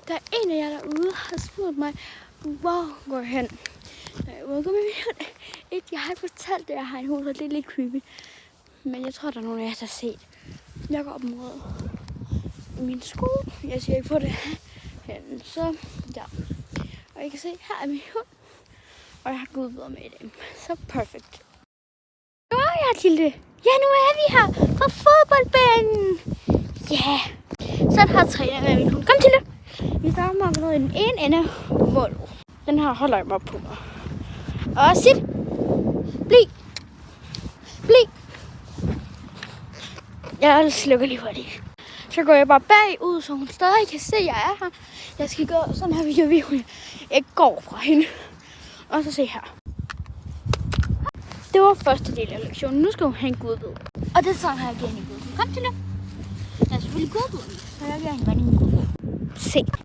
Der er en af jer derude, der har spurgt mig, hvor går jeg hen? Hvor går min hund? Ikke, jeg har ikke fortalt det, jeg har en hund, så det er lidt creepy. Men jeg tror, der er nogen af jer, der har set. Jeg går op mod min skole. Jeg siger ikke på det hen. Så ja. Og I kan se, her er min hund. Og jeg har gudbøder med dem. Så perfekt. Nu er jeg til det. Ja, nu er vi her på fodboldbanen. Ja. Yeah. Så har træneren af min hund. Kom til det. Vi starter med at gå i den ene ende mål. Den her holder jeg mig på mig. Og sit. Bliv. Jeg slukker lige hurtigt. Så går jeg bare bagud, så hun stadig kan se, at jeg er her. Jeg skal gå sådan her video, jeg går fra hende. Og så se her. Det var første del af lektionen. Nu skal hun have en gudbid. Og det er sådan her, jeg giver hende en gudbid. Kom til det. Jeg er selvfølgelig gudbid, så jeg giver hende bare en gudbid. Se.